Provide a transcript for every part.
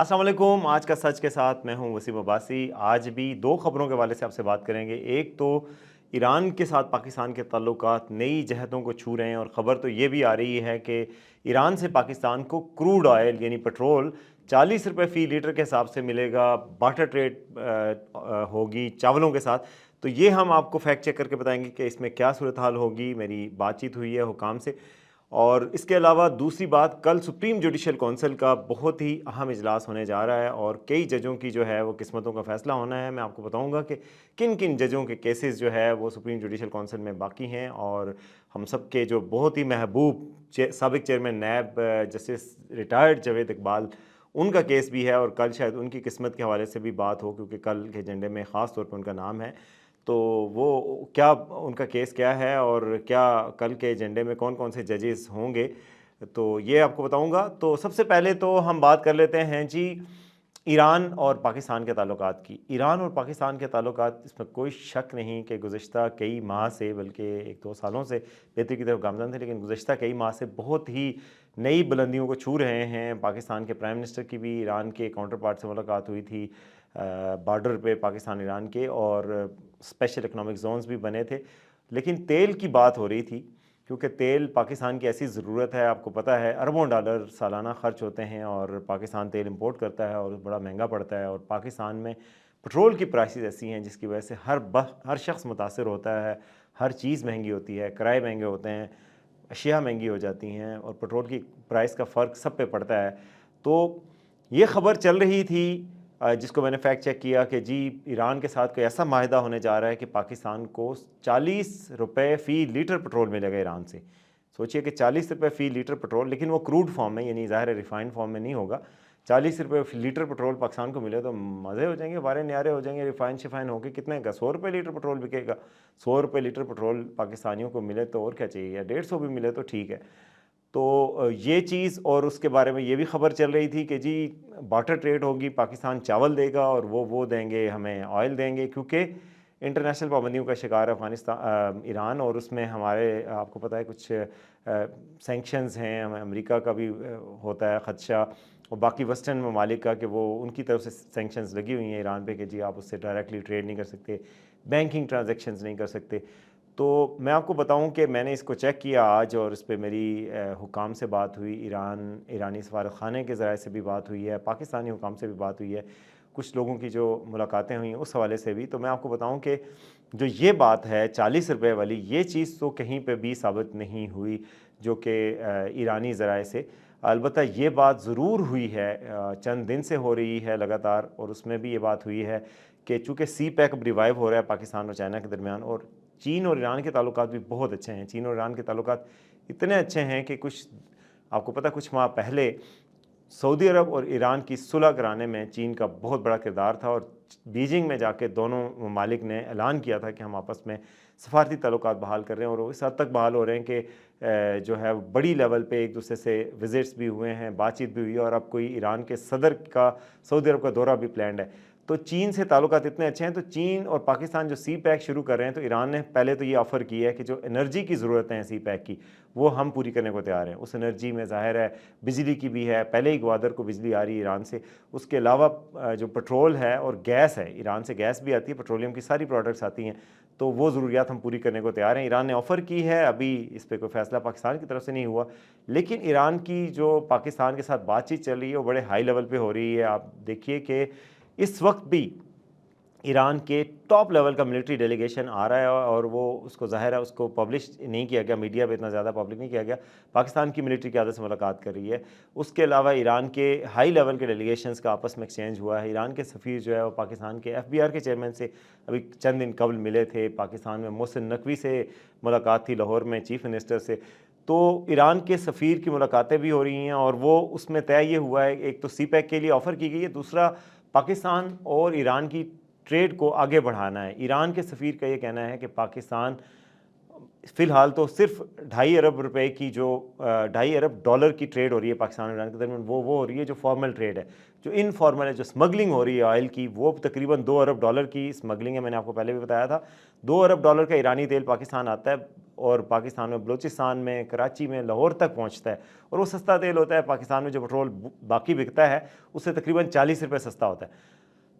अस्सलाम वालेकुम। आज का सच के साथ मैं हूं वसीम अब्बासी। आज भी दो खबरों के हवाले से आपसे बात करेंगे। एक तो ईरान के साथ पाकिस्तान के ताल्लुकात नई जहतों को छू रहे हैं और ख़बर तो ये भी आ रही है कि ईरान से पाकिस्तान को क्रूड ऑयल यानी पेट्रोल 40 रुपये फ़ी लीटर के हिसाब से मिलेगा। बाटर ट्रेड होगी चावलों के साथ। तो ये हम आपको फैक्ट चेक करके बताएंगे कि इसमें क्या सूरत हाल होगी। मेरी बातचीत हुई है हुकाम से। और इसके अलावा दूसरी बात, कल सुप्रीम जुडिशल कौंसिल का बहुत ही अहम इजलास होने जा रहा है और कई जजों की जो है वो किस्मतों का फ़ैसला होना है। मैं आपको बताऊंगा कि किन किन जजों के केसेस जो है वो सुप्रीम जुडिशल कौंसिल में बाकी हैं। और हम सब के जो बहुत ही महबूब साबिक chairman NAB justice retired Javed Iqbal, उनका केस भी है और कल शायद उनकी किस्मत के हवाले से भी बात हो, क्योंकि कल के एजेंडे में ख़ास तौर पर उनका नाम है। तो वो क्या, उनका केस क्या है और क्या कल के एजेंडे में कौन कौन से जजेस होंगे, तो ये आपको बताऊंगा। तो सबसे पहले तो हम बात कर लेते हैं जी ईरान और पाकिस्तान के ताल्लुकात की। ईरान और पाकिस्तान के ताल्लुकात, इसमें कोई शक नहीं कि गुज़श्ता कई माह से, बल्कि एक दो सालों से बेहतरी की तरफ गामज़न थे, लेकिन गुज़श्ता कई माह से बहुत ही नई बुलंदियों को छू रहे हैं। पाकिस्तान के प्राइम मिनिस्टर की भी ईरान के काउंटर पार्ट से मुलाकात हुई थी बॉर्डर पे पाकिस्तान ईरान के, और स्पेशल इकनॉमिक जोन्स भी बने थे। लेकिन तेल की बात हो रही थी, क्योंकि तेल पाकिस्तान की ऐसी ज़रूरत है, आपको पता है अरबों डॉलर सालाना ख़र्च होते हैं और पाकिस्तान तेल इंपोर्ट करता है और बड़ा महंगा पड़ता है। और पाकिस्तान में पेट्रोल की प्राइसेस ऐसी हैं जिसकी वजह से हर शख्स मुतासर होता है। हर चीज़ महंगी होती है, किराए महंगे होते हैं, अशिया महंगी हो जाती हैं और पेट्रोल की प्राइस का फ़र्क सब पे पड़ता है। तो ये ख़बर चल रही थी जिसको मैंने फैक्ट चेक किया कि जी ईरान के साथ कोई ऐसा माहिदा होने जा रहा है कि पाकिस्तान को 40 रुपये फ़ी लीटर पेट्रोल मिलेगा ईरान से। सोचिए कि 40 रुपये फ़ी लीटर पेट्रोल, लेकिन वो क्रूड फॉर्म में, यानी ज़ाहिर है रिफाइंड फॉर्म में नहीं होगा। 40 रुपये लीटर पेट्रोल पाकिस्तान को मिले तो मज़े हो जाएंगे, वारे न्यारे हो जाएंगे। रिफाइन शिफाइन होकर कितने का 100 रुपये लीटर पेट्रोल बिकेगा। 100 रुपये लीटर पेट्रोल पाकिस्तानियों को मिले तो और क्या चाहिए, या 150 भी मिले तो ठीक है। तो ये चीज़, और उसके बारे में ये भी ख़बर चल रही थी कि जी बाटर ट्रेड होगी, पाकिस्तान चावल देगा और वो देंगे, हमें ऑयल देंगे, क्योंकि इंटरनेशनल पाबंदियों का शिकार है अफ़गानिस्तान ईरान। और उसमें हमारे, आपको पता है, कुछ सैंक्शंस हैं, हमें अमेरिका का भी होता है ख़दशा और बाकी वेस्टर्न ममालिक का, कि वो उनकी तरफ से सैंक्शंस लगी हुई हैं ईरान पे कि जी आप उससे डायरेक्टली ट्रेड नहीं कर सकते, बैंकिंग ट्रांजेक्शन्स नहीं कर सकते। तो मैं आपको बताऊं कि मैंने इसको चेक किया आज, और इस पे मेरी हुकाम से बात हुई, ईरानी सफारत खाने के ज़राए से भी बात हुई है, पाकिस्तानी हुकाम से भी बात हुई है, कुछ लोगों की जो मुलाकातें हुई उस हवाले से भी। तो मैं आपको बताऊं कि जो ये बात है 40 रुपये वाली, ये चीज़ तो कहीं पे भी साबित नहीं हुई जो कि ईरानी ज़राए से। अलबत्ता ये बात ज़रूर हुई है, चंद दिन से हो रही है लगातार, और उसमें भी ये बात हुई है कि चूँकि सी पैक अब रिवाइव हो रहा है पाकिस्तान और चाइना के दरमियान, और चीन और ईरान के ताल्लुकात भी बहुत अच्छे हैं। चीन और ईरान के ताल्लुकात इतने अच्छे हैं कि कुछ, आपको पता, कुछ माह पहले सऊदी अरब और ईरान की सुलह कराने में चीन का बहुत बड़ा किरदार था, और बीजिंग में जाके दोनों ममालिक ने ऐलान किया था कि हम आपस में सफारती ताल्लुकात बहाल कर रहे हैं, और वो इस हद तक बहाल हो रहे हैं कि जो है बड़ी लेवल पे एक दूसरे से विजिट्स भी हुए हैं, बातचीत भी हुई है, और अब कोई ईरान के सदर का सऊदी अरब का दौरा भी प्लान्ड है। तो चीन से ताल्लुकात इतने अच्छे हैं। तो चीन और पाकिस्तान जो सी पैक शुरू कर रहे हैं, तो ईरान ने पहले तो ये ऑफ़र की है कि जो एनर्जी की ज़रूरत है सी पैक की, वो हम पूरी करने को तैयार हैं। उस एनर्जी में ज़ाहिर है बिजली की भी है, पहले ही ग्वादर को बिजली आ रही है ईरान से। उसके अलावा जो पेट्रोल है और गैस है, ईरान से गैस भी आती है, पेट्रोलियम की सारी प्रोडक्ट्स आती हैं, तो वो ज़रूरियात हम पूरी करने को तैयार हैं। ईरान ने ऑफ़र की है, अभी इस पर कोई फ़ैसला पाकिस्तान की तरफ से नहीं हुआ, लेकिन ईरान की जो पाकिस्तान के साथ बातचीत चल रही है वो बड़े हाई लेवल पर हो रही है। आप देखिए कि इस वक्त भी ईरान के टॉप लेवल का मिलिट्री डेलीगेशन आ रहा है, और वो उसको ज़ाहिर है उसको पब्लिश नहीं किया गया, मीडिया पे इतना ज़्यादा पब्लिक नहीं किया गया। पाकिस्तान की मिलिट्री क़यादत से मुलाकात कर रही है। उसके अलावा ईरान के हाई लेवल के डेलीगेशंस का आपस में एक्सचेंज हुआ है। ईरान के सफ़ीर जो है वो पाकिस्तान के FBR के चेयरमैन से अभी चंद दिन कबल मिले थे। पाकिस्तान में मोहसिन नकवी से मुलाकात थी, लाहौर में चीफ़ मिनिस्टर से। तो ईरान के सफ़ीर की मुलाकातें भी हो रही हैं, और वो उसमें तय ये हुआ है, एक तो सी पैक के लिए ऑफ़र की गई है, दूसरा पाकिस्तान और ईरान की ट्रेड को आगे बढ़ाना है। ईरान के सफ़ीर का ये कहना है कि पाकिस्तान फ़िलहाल तो सिर्फ 2.5 अरब रुपए की, जो 2.5 अरब डॉलर की ट्रेड हो रही है पाकिस्तान और ईरान के दरमियान, वो हो रही है जो फॉर्मल ट्रेड है। जो इनफॉर्मल है, जो स्मगलिंग हो रही है ऑयल की, वो तकरीबन 2 अरब डॉलर की स्मगलिंग है। मैंने आपको पहले भी बताया था, 2 अरब डॉलर का ईरानी तेल पाकिस्तान आता है, और पाकिस्तान में बलूचिस्तान में, कराची में, लाहौर तक पहुँचता है और वो सस्ता तेल होता है। पाकिस्तान में जो पेट्रोल बाकी बिकता है उससे तकरीबन 40 रुपये सस्ता होता है।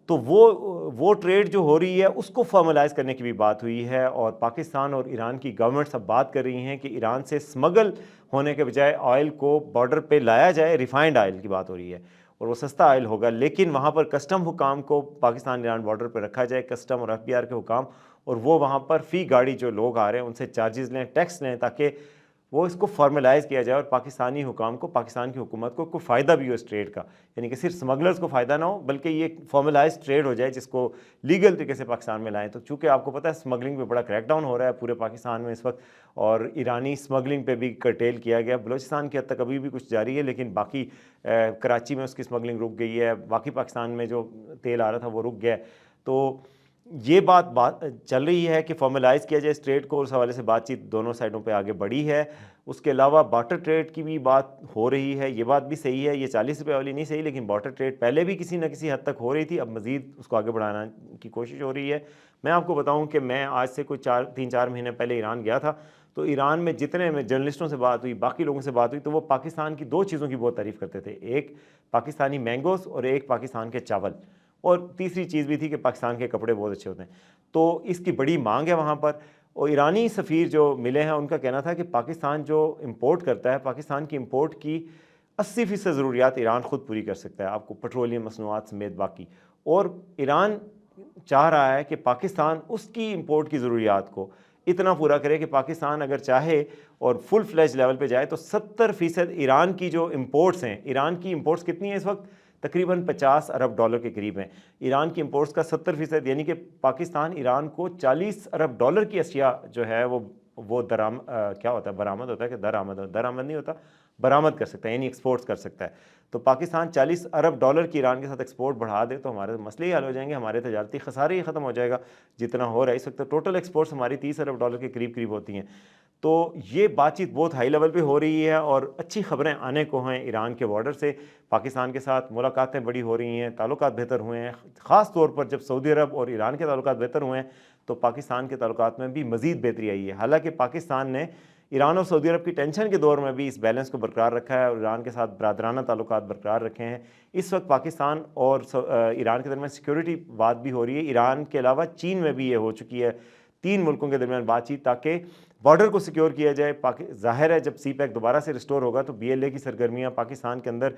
तो वो ट्रेड जो हो रही है उसको फॉर्मलाइज करने की भी बात हुई है और पाकिस्तान और ईरान की गवर्नमेंट्स अब बात कर रही हैं कि ईरान से स्मगल होने के बजाय ऑयल को बॉर्डर पे लाया जाए। रिफाइंड ऑयल की बात हो रही है और वो सस्ता ऑयल होगा, लेकिन वहाँ पर कस्टम हुकाम को पाकिस्तान ईरान बॉर्डर पर रखा जाए, कस्टम और FBR के हुकाम, और वो वहाँ पर फ़ी गाड़ी जो लोग आ रहे हैं उनसे चार्जेस लें, टैक्स लें, ताकि वो इसको फॉर्मलाइज़ किया जाए और पाकिस्तानी हुकाम को, पाकिस्तान की हुकूमत को कोई फ़ायदा भी हो इस ट्रेड का। यानी कि सिर्फ स्मगलर्स को फ़ायदा ना हो बल्कि ये फॉर्मलाइज ट्रेड हो जाए जिसको लीगल तरीके से पाकिस्तान में लाएं। तो चूँकि आपको पता है स्मगलिंग पे बड़ा क्रैकडाउन हो रहा है पूरे पाकिस्तान में इस वक्त, और ईरानी स्मगलिंग पे भी कर्टेल किया गया। बलूचिस्तान की हद तक अभी भी कुछ जारी है, लेकिन बाकी कराची में उसकी स्मगलिंग रुक गई है, बाकी पाकिस्तान में जो तेल आ रहा था वो रुक गया। तो ये बात चल रही है कि फॉर्मलाइज़ किया जाए इस ट्रेड को, उस हवाले से बातचीत दोनों साइडों पे आगे बढ़ी है। उसके अलावा बार्टर ट्रेड की भी बात हो रही है, ये बात भी सही है, ये 40 रुपये वाली नहीं सही, लेकिन बार्टर ट्रेड पहले भी किसी न किसी हद तक हो रही थी, अब मज़ीद उसको आगे बढ़ाने की कोशिश हो रही है। मैं आपको बताऊँ कि मैं आज से कोई 3-4 महीने पहले ईरान गया था, तो ईरान में जितने में जर्नलिस्टों से बात हुई, बाकी लोगों से बात हुई, तो वो पाकिस्तान की 2 चीज़ों की बहुत तारीफ़ करते थे, एक पाकिस्तानी मैंगोज़ और एक पाकिस्तान के चावल, और तीसरी चीज़ भी थी कि पाकिस्तान के कपड़े बहुत अच्छे होते हैं। तो इसकी बड़ी मांग है वहाँ पर। और ईरानी सफ़ीर जो मिले हैं उनका कहना था कि पाकिस्तान जो इंपोर्ट करता है, पाकिस्तान की इंपोर्ट की 80% ज़रूरियात ईरान ख़ुद पूरी कर सकता है, आपको पेट्रोलियम मसनूआत समेत बाकी। और ईरान चाह रहा है कि पाकिस्तान उसकी इंपोर्ट की ज़रूरियात को इतना पूरा करे कि पाकिस्तान अगर चाहे और फुल फ्लैज लेवल पे जाए तो 70% ईरान की जो इंपोर्ट्स हैं, ईरान की इंपोर्ट्स कितनी है इस वक्त, तकरीबन 50 अरब डॉलर के करीब हैं। ईरान की इंपोर्ट्स का 70%, यानी कि पाकिस्तान ईरान को 40 अरब डॉलर की अशिया जो है वो क्या होता है, बरामद होता है कि दरामद नहीं होता, बरामद कर सकता है, यानी एक्सपोर्ट्स कर सकता है। तो पाकिस्तान 40 अरब डॉलर की ईरान के साथ एक्सपोर्ट बढ़ा दे तो हमारे मसले ही हल हो जाएंगे, हमारे तजारती खसारे ही ख़त्म हो जाएगा जितना हो रहा है इस वक्त। टोटल एक्सपोर्ट्स हमारी 30 अरब डॉलर के करीब करीब होती हैं। तो ये बातचीत बहुत हाई लेवल पे हो रही है और अच्छी खबरें आने को हैं। ईरान के बॉर्डर से पाकिस्तान के साथ मुलाकातें बड़ी हो रही हैं, ताल्लुकात बेहतर हुए हैं, ख़ास तौर पर जब सऊदी अरब और ईरान के ताल्लुकात बेहतर हुए हैं तो पाकिस्तान के ताल्लुकात में भी मज़ीद बेहतरी आई है। हालांकि पाकिस्तान ने ईरान और सऊदी अरब की टेंशन के दौर में भी इस बैलेंस को बरकरार रखा है और ईरान के साथ बरादराना ताल्लुकात बरकरार रखे हैं। इस वक्त पाकिस्तान और ईरान के दरमियान सिक्योरिटी बात भी हो रही है। ईरान के अलावा चीन में भी ये हो चुकी है, 3 मुल्कों के दरमियान बातचीत ताकि बॉर्डर को सिक्योर किया जाए। ज़ाहिर है जब CPEC दोबारा से रिस्टोर होगा तो BLA की सरगर्मियाँ पाकिस्तान के अंदर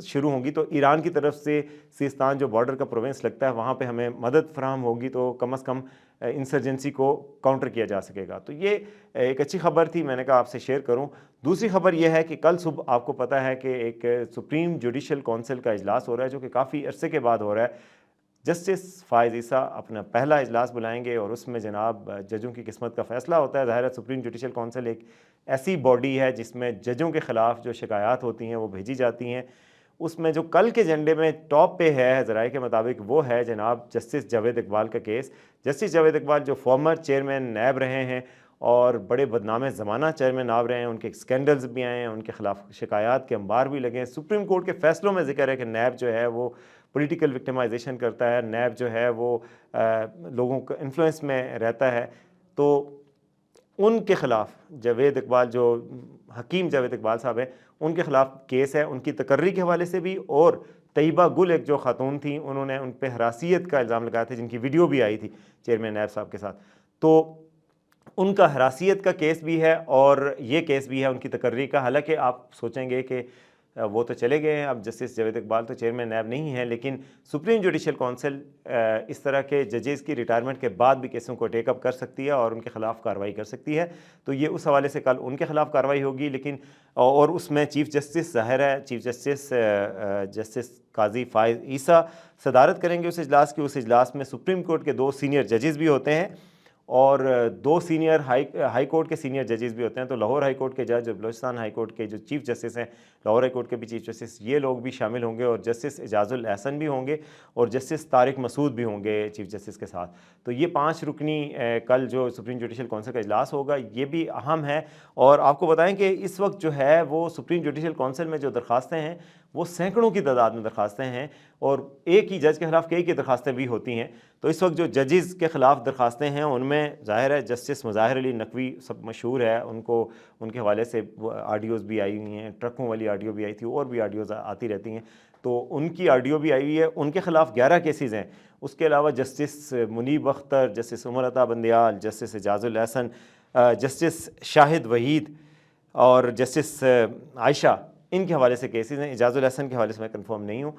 शुरू होंगी, तो ईरान की तरफ से सिस्तान जो बॉर्डर का प्रोविंस लगता है वहाँ पे हमें मदद फराहम होगी, तो कम अज़ कम इंसर्जेंसी को काउंटर किया जा सकेगा। तो ये एक अच्छी खबर थी, मैंने कहा आपसे शेयर करूँ। दूसरी खबर यह है कि कल सुबह आपको पता है कि एक सुप्रीम जुडिशल काउंसिल का इजलास हो रहा है जो कि काफ़ी अरसे के बाद हो रहा है। जस्टिस फ़ाइज़ ईसा अपना पहला इजलास बुलाएंगे और उसमें जनाब जजों की किस्मत का फ़ैसला होता है। ज़ाहिर है सुप्रीम जुडिशल काउंसिल एक ऐसी बॉडी है जिसमें जजों के ख़िलाफ़ जो शिकायत होती हैं वो भेजी जाती हैं। उसमें जो कल के एजेंडे में टॉप पे है ज़राए के मुताबिक वो है जनाब जस्टिस जावेद इकबाल का केस। जस्टिस जावेद इकबाल जो फॉर्मर चेयरमैन नैब रहे हैं और बड़े बदनाम ज़माना चेयरमैन नैब रहे हैं, उनके स्कैंडल्स भी आए हैं, उनके खिलाफ शिकायत के अंबार भी लगे हैं। सुप्रीम कोर्ट के फ़ैसलों में जिक्र है कि नैब जो है वो पॉलिटिकल विक्टिमाइजेशन करता है, नैब जो है वो लोगों का इन्फ्लुएंस में रहता है। तो उनके ख़िलाफ़ जावेद इकबाल जो हकीम जावेद इकबाल साहब हैं उनके ख़िलाफ़ केस है, उनकी तकर्री के हवाले से भी। और तैयबा गुल एक जो खातून थी उन्होंने उन पर हरासियत का इल्ज़ाम लगाया था, जिनकी वीडियो भी आई थी चेयरमैन नैब साहब के साथ, तो उनका हरासियत का केस भी है और ये केस भी है उनकी तकर्री का। हालांकि आप सोचेंगे कि वो तो चले गए हैं, अब जस्टिस जावेद इकबाल तो चेयरमैन नैब नहीं है, लेकिन सुप्रीम जुडिशल काउंसिल इस तरह के जजेस की रिटायरमेंट के बाद भी केसों को टेकअप कर सकती है और उनके खिलाफ कार्रवाई कर सकती है। तो ये उस हवाले से कल उनके खिलाफ कार्रवाई होगी। लेकिन और उसमें चीफ जस्टिस ज़ाहिर है चीफ जस्टिस जस्टिस काजी फ़ाइज़ ईसा सदारत करेंगे उस इजलास की। उस इजलास में सुप्रीम कोर्ट के 2 सीनियर जजेस भी होते हैं और 2 सीनियर हाई कोर्ट के सीनियर जजेस भी होते हैं। तो लाहौर हाई कोर्ट के जज, बलूचिस्तान हाई कोर्ट के जो चीफ जस्टिस हैं, लाहौर हाई कोर्ट के भी चीफ जस्टिस, ये लोग भी शामिल होंगे और जस्टिस एजाजुल एहसन भी होंगे और जस्टिस तारिक मसूद भी होंगे चीफ जस्टिस के साथ। तो ये 5 रुकनी कल जो सुप्रीम जुडिशल काउंसिल का इजलास होगा ये भी अहम है। और आपको बताएं कि इस वक्त जो है वो सुप्रीम जुडिशल काउंसिल में जो दरख्वास्तें हैं वो सैकड़ों की तादाद में दरखास्तें हैं और एक ही जज के ख़िलाफ़ कई की दरखास्तें भी होती हैं। तो इस वक्त जो जजेस के ख़िलाफ़ दरखास्तें हैं उनमें ज़ाहिर है जस्टिस मुज़ाहिर अली नकवी सब मशहूर है, उनको उनके हवाले से ऑडियोज़ भी आई हुई हैं, ट्रकों वाली ऑडियो भी आई थी और भी ऑडियोज़ आती रहती हैं, तो उनकी ऑडियो भी आई हुई है। उनके ख़िलाफ़ 11 केसेस हैं। उसके अलावा justice Munib Akhtar, justice Umar Ata Bandial, justice Ejazul Ehsan, justice Shahid Waheed और जस्टिस आयशा, इनके हवाले से केसेस हैं। एजाजुल एहसन के हवाले से मैं कंफर्म नहीं हूँ,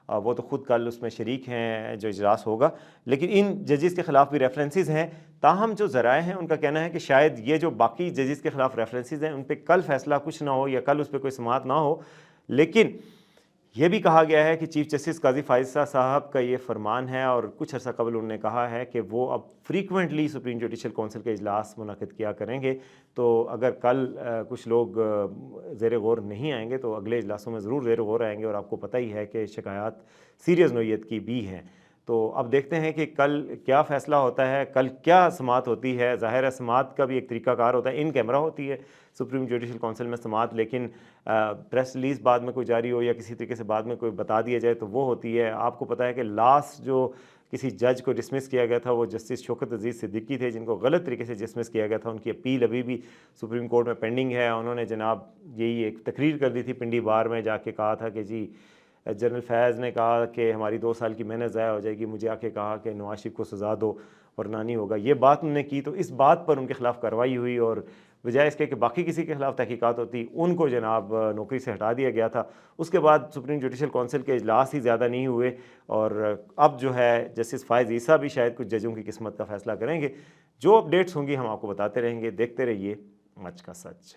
वो तो ख़ुद कल उसमें शरीक हैं जो इजलास होगा, लेकिन इन जजेस के ख़िलाफ़ भी रेफरेंसेस हैं। ताहम जो ज़राए हैं उनका कहना है कि शायद ये जो बाकी जजेस के ख़िलाफ़ रेफरेंसेस हैं उन पर कल फैसला कुछ ना हो या कल उस पर कोई समाअत ना हो। लेकिन यह भी कहा गया है कि चीफ़ जस्टिस काजी फायज़ साहब का ये फरमान है और कुछ अर्सा कबल उन्होंने कहा है कि वो अब फ्रीक्वेंटली सुप्रीम जुडिशल काउंसिल के इजलास मुनक़िद किया करेंगे। तो अगर कल कुछ लोग ज़ेर गौर नहीं आएंगे तो अगले इजलासों में ज़रूर ज़ेर गौर आएंगे, और आपको पता ही है कि शिकायत सीरियस नौइयत की भी हैं। तो अब देखते हैं कि कल क्या फ़ैसला होता है, कल क्या समाअत होती है। ज़ाहिर है समाअत का भी एक तरीक़ाकार होता है, इन कैमरा होती है सुप्रीम जुडिशल काउंसिल में समाअत, लेकिन प्रेस रिलीज़ बाद में कोई जारी हो या किसी तरीके से बाद में कोई बता दिया जाए तो वो होती है। आपको पता है कि लास्ट जो किसी जज को डिसमिस किया गया था वो जस्टिस शौकत अजीज़ सिद्दीकी थे, जिनको गलत तरीके से डिसमिस किया गया था। उनकी अपील अभी भी सुप्रीम कोर्ट में पेंडिंग है। उन्होंने जनाब यही एक तकरीर कर दी थी पिंडी बार में, जाके कहा था कि जी जनरल फैज़ ने कहा कि हमारी 2 साल की मेहनत ज़ाया हो जाएगी, मुझे आके कहा कि नवाज शरीफ को सज़ा दो वरना नहीं होगा। ये बात उन्होंने की तो इस बात पर उनके खिलाफ़ कार्रवाई हुई और बजाय इसके कि बाकी किसी के खिलाफ तहकीकात होती, उनको जनाब नौकरी से हटा दिया गया था। उसके बाद सुप्रीम जुडिशल काउंसिल के इजलास ही ज़्यादा नहीं हुए और अब जो है जस्टिस फ़ाइज़ ईसा भी शायद कुछ जजों की किस्मत का फ़ैसला करेंगे। जो अपडेट्स होंगी हम आपको बताते रहेंगे। देखते रहिए मच का सच।